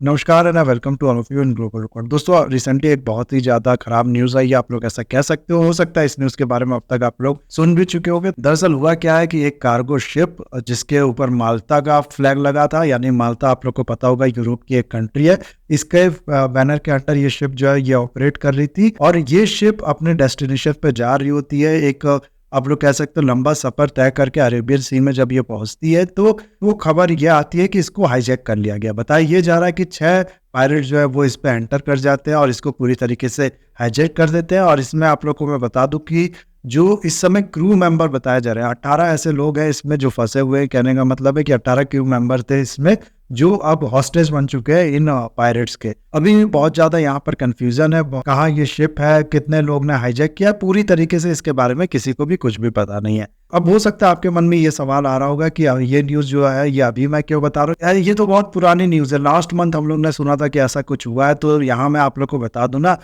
नमस्कार and welcome to all of you in global record. दोस्तों, recently एक बहुत ही ज़्यादा खराब न्यूज़ आई है, आप लोग ऐसा कह सकते हो सकता है इस न्यूज़ के बारे में अब तक आप लोग सुन भी चुके होंगे। दरअसल हुआ क्या है कि एक कार्गो शिप जिसके ऊपर माल्टा का फ्लैग लगा था, यानी माल्टा आप लोग को पता होगा यूरोप की एक कंट्री है, इसके बैनर के अंडर ये शिप जो है ये ऑपरेट कर रही थी और ये शिप अपने डेस्टिनेशन पे जा रही होती है। एक आप लोग कह सकते हो लंबा सफर तय करके अरेबियन सी में जब ये पहुंचती है तो वो खबर ये आती है कि इसको हाईजैक कर लिया गया। बताया ये जा रहा है कि 6 पायलट जो है वो इस पे एंटर कर जाते हैं और इसको पूरी तरीके से हाईजैक कर देते हैं। और इसमें आप लोग को मैं बता दूं कि जो इस समय क्रू मेंबर बताए जा रहे हैं 18 ऐसे लोग हैं इसमें जो फंसे हुए हैं। कहने का मतलब है कि 18 क्रू मेंबर थे इसमें जो अब हॉस्टेज बन चुके हैं इन पायरेट्स के। अभी बहुत ज्यादा यहाँ पर कंफ्यूजन है, कहाँ ये शिप है, कितने लोग ने हाईजैक किया, पूरी तरीके से इसके बारे में किसी को भी कुछ भी पता नहीं है। अब हो सकता है आपके मन में ये सवाल आ रहा होगा कि ये न्यूज जो है ये अभी मैं क्यों बता रहा हूँ, यार ये तो बहुत पुरानी न्यूज है, लास्ट मंथ हम लोग ने सुना था कि ऐसा कुछ हुआ है। तो यहाँ मैं आप लोग को बता दूं ना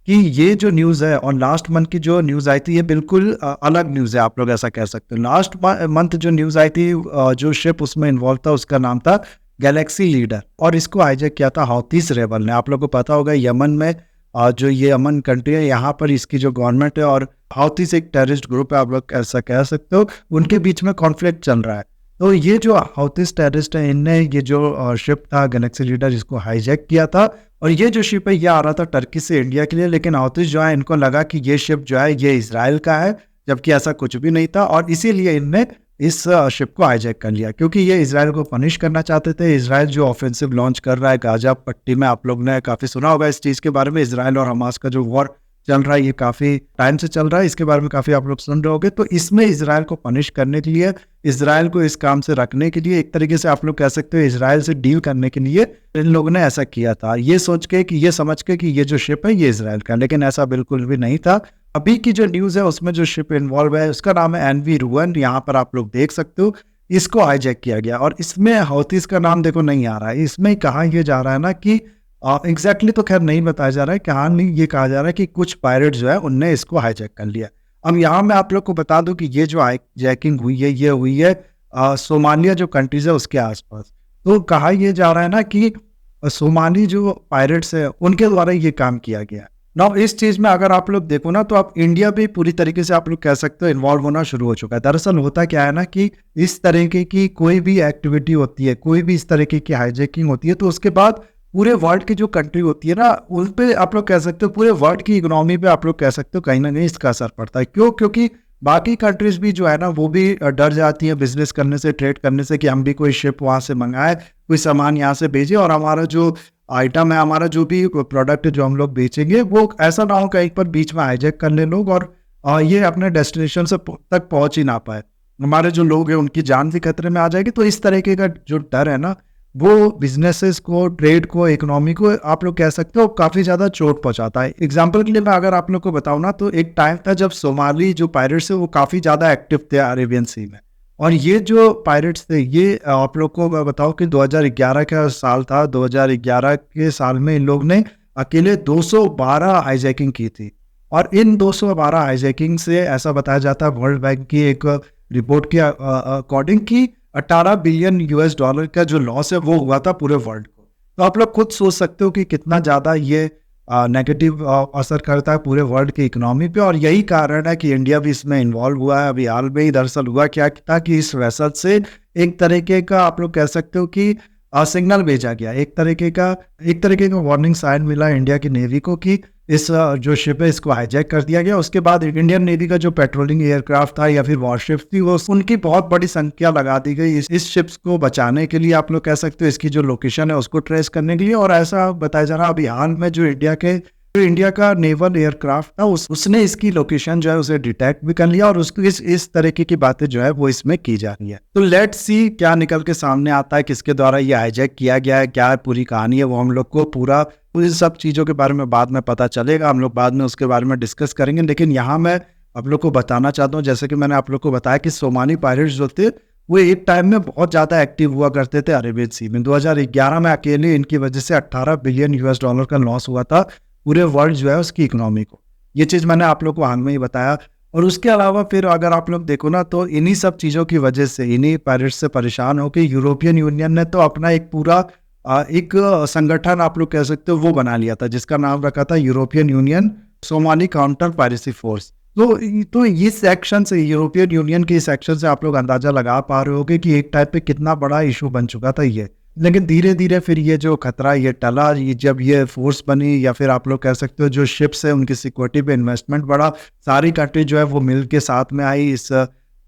कि ये जो न्यूज़ है और लास्ट मंथ की जो न्यूज़ आई थी ये बिल्कुल अलग न्यूज़ है, आप लोग ऐसा कह सकते हो। लास्ट मंथ जो न्यूज़ आई थी जो शिप उसमें इन्वॉल्व था उसका नाम था गैलेक्सी लीडर और इसको हाईजैक किया था हौतीस रेबल ने। आप लोग को पता होगा यमन में जो ये यमन कंट्री है यहाँ पर इसकी जो गवर्नमेंट है और हौतीस एक टेररिस्ट ग्रुप है, आप लोग ऐसा कह सकते हो, उनके बीच में कॉन्फ्लिक्ट चल रहा है। तो ये जो हौतीस टेररिस्ट है इनने ये जो शिप था गैलेक्सी लीडर इसको हाईजैक किया था और ये जो शिप है ये आ रहा था टर्की से इंडिया के लिए। लेकिन हौतीस जो है इनको लगा कि ये शिप जो है ये इजराइल का है, जबकि ऐसा कुछ भी नहीं था और इसीलिए इनने इस शिप को हाईजैक कर लिया क्योंकि ये इजराइल को पनिश करना चाहते थे। इजराइल जो ऑफेंसिव लॉन्च कर रहा है गाजा पट्टी में, आप लोग ने काफी सुना होगा इस चीज के बारे में। इजराइल और हमास का जो वॉर चल रहा है ये काफी टाइम से चल रहा है, इसके बारे में काफी आप लोग सुन रहे होंगे। तो इसमें इजराइल को पनिश करने के लिए, इजराइल को इस काम से रखने के लिए, एक तरीके से आप लोग कह सकते हो इजराइल से डील करने के लिए इन लोगों ने ऐसा किया था, ये सोच के कि ये समझ के कि ये जो शिप है ये इजराइल का। लेकिन ऐसा बिल्कुल भी नहीं था। अभी की जो न्यूज है उसमें जो शिप इन्वॉल्व है उसका नाम है एनवी रुवन, यहाँ पर आप लोग देख सकते हो। इसको हाईजैक किया गया और इसमें हौतीस का नाम देखो नहीं आ रहा है। इसमें कहा यह जा रहा है ना कि एग्जैक्टली तो खैर नहीं बताया जा रहा है, कहानी ये कहा जा रहा है कि कुछ पायरेट जो है उनने इसको हाईजैक कर लिया। अब यहाँ मैं आप लोग को बता दूं कि ये जो हाईजैकिंग हुई है ये हुई है सोमालिया जो कंट्रीज है उसके आसपास। तो कहा यह जा रहा है ना कि सोमाली जो पायरेट्स है उनके द्वारा ये काम किया गया। ना इस चीज में अगर आप लोग देखो ना तो आप इंडिया भी पूरी तरीके से आप लोग कह सकते हो इन्वॉल्व होना शुरू हो चुका है। दरअसल होता क्या है ना कि इस तरीके की कोई भी एक्टिविटी होती है, कोई भी इस तरीके की हाईजैकिंग होती है तो उसके बाद पूरे वर्ल्ड की जो कंट्री होती है ना उन पे आप लोग कह सकते हो, पूरे वर्ल्ड की इकोनॉमी पे आप लोग कह सकते हो कहीं ना कहीं इसका असर पड़ता है। क्यों? क्योंकि बाकी कंट्रीज भी जो है ना वो भी डर जाती है बिजनेस करने से, ट्रेड करने से कि हम भी कोई शिप वहां से मंगाए, कोई सामान यहाँ से भेजे और हमारा जो आइटम है, हमारा जो भी प्रोडक्ट जो हम लोग बेचेंगे वो ऐसा ना हो कहीं पर बीच में हाईजैक कर ले लोग और ये अपने डेस्टिनेशन से तक पहुंच ही ना पाए, हमारे जो लोग हैं उनकी जान भी खतरे में आ जाएगी। तो इस तरीके का जो डर है ना वो बिजनेसेस को, ट्रेड को, इकोनॉमी को आप लोग कह सकते हो काफी ज्यादा चोट पहुंचाता है। एग्जाम्पल के लिए मैं अगर आप लोग को बताऊं ना तो एक टाइम था जब सोमाली जो पायरेट्स है वो काफी ज्यादा एक्टिव थे अरेबियन सी में और ये जो पायरेट्स थे ये आप लोग को मैं बताऊं कि 2011 का साल था। 2011 के साल में इन लोग ने अकेले 212 हाईजैकिंग की थी और इन 212 हाईजैकिंग से ऐसा बताया जाता है वर्ल्ड बैंक की एक रिपोर्ट के अकॉर्डिंग की 18 बिलियन यूएस डॉलर का जो लॉस है वो हुआ था पूरे वर्ल्ड को। तो आप लोग खुद सोच सकते हो कि कितना ज्यादा ये नेगेटिव असर करता है पूरे वर्ल्ड की इकोनॉमी पे और यही कारण है कि इंडिया भी इसमें इन्वॉल्व हुआ है। अभी हाल में ही दरअसल हुआ क्या था कि इस वेसल से एक तरीके का आप लोग कह सकते हो कि सिग्नल भेजा गया, एक तरीके का वार्निंग साइन मिला इंडिया की नेवी को कि इस जो शिप है इसको हाईजैक कर दिया गया। उसके बाद इंडियन नेवी का जो पेट्रोलिंग एयरक्राफ्ट था या फिर वॉरशिप थी वो उनकी बहुत बड़ी संख्या लगा दी गई इस शिप्स को बचाने के लिए, आप लोग कह सकते हो इसकी जो लोकेशन है उसको ट्रेस करने के लिए। और ऐसा बताया जा रहा है अभी हाल में जो इंडिया का नेवल एयरक्राफ्ट था उसने इसकी लोकेशन जो है उसे डिटेक्ट भी कर लिया और उसको इस तरीके की बातें जो है वो इसमें की जा रही है। तो लेट्स सी क्या निकल के सामने आता है, किसके द्वारा ये हाईजैक किया गया है, क्या पूरी कहानी है, वो हम लोग को पूरा उन सब चीज़ों के बारे में बाद में पता चलेगा। हम लोग बाद में उसके बारे में डिस्कस करेंगे। लेकिन यहाँ मैं आप लोग को बताना चाहता हूँ, जैसे कि मैंने आप लोग को बताया कि सोमाली पायरेट्स जो थे वो एक टाइम में बहुत ज़्यादा एक्टिव हुआ करते थे अरेबियन सी में। 2011 में अकेले इनकी वजह से 18 बिलियन यूएस डॉलर का लॉस हुआ था पूरे वर्ल्ड जो है उसकी इकोनॉमी को। ये चीज़ मैंने आप लोग को हाल में ही बताया। और उसके अलावा फिर अगर आप लोग देखो ना तो इन्हीं सब चीज़ों की वजह से, इन्हीं पायरेट्स से परेशान होकर यूरोपियन यूनियन ने तो अपना एक पूरा एक संगठन आप लोग कह सकते हो वो बना लिया था, जिसका नाम रखा था European union Somali counter piracy force. तो इस सेक्शन से, यूरोपियन यूनियन के इस सेक्शन से आप लोग अंदाजा लगा पा रहे होगे कि एक टाइप पे कितना बड़ा इशू बन चुका था ये। लेकिन धीरे धीरे फिर ये जो खतरा ये टला, ये जब ये फोर्स बनी, या फिर आप लोग कह सकते हो जो शिप्स है उनकी सिक्योरिटी पे इन्वेस्टमेंट बढ़ा, सारी कंट्री जो है वो मिल के साथ में आई इस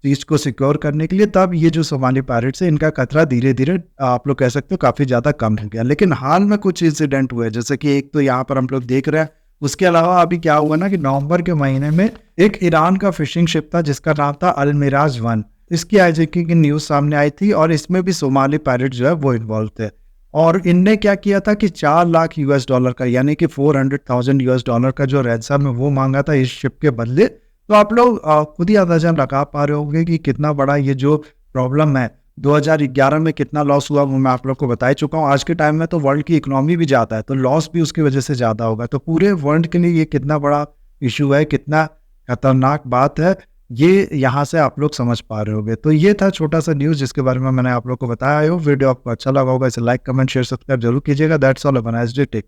चीज को सिक्योर करने के लिए, तब ये जो सोमाली पायरेट्स है इनका खतरा धीरे धीरे आप लोग कह सकते हो काफी ज्यादा कम हो गया। लेकिन हाल में कुछ इंसिडेंट हुए, जैसे कि एक तो यहाँ पर हम लोग देख रहे हैं, उसके अलावा अभी क्या हुआ ना कि नवंबर के महीने में एक ईरान का फिशिंग शिप था जिसका नाम था अलमिराज 1। इसकी हाईजैकिंग की न्यूज सामने आई थी और इसमें भी सोमाली पायरेट जो है वो इन्वॉल्व थे। और इनने क्या किया था कि 4 लाख यूएस डॉलर का, यानी कि 400,000 यूएस डॉलर का जो रैंसम है वो मांगा था इस शिप के बदले। तो आप लोग खुद ही अंदाजा लगा पा रहे होंगे कि कितना बड़ा ये जो प्रॉब्लम है, 2011 में कितना लॉस हुआ वो मैं आप लोग को बता ही चुका हूँ। आज के टाइम में तो वर्ल्ड की इकोनॉमी भी जाता है, तो लॉस भी उसकी वजह से ज़्यादा होगा। तो पूरे वर्ल्ड के लिए ये कितना बड़ा इशू है, कितना खतरनाक बात है, ये यहाँ से आप लोग समझ पा रहे होंगे। तो ये था छोटा सा न्यूज़ जिसके बारे में मैंने आप लोग को बताया हो। वीडियो आपको अच्छा लगा होगा, इसे लाइक, कमेंट, शेयर, सब्सक्राइब जरूर कीजिएगा। That's all, have a nice day, take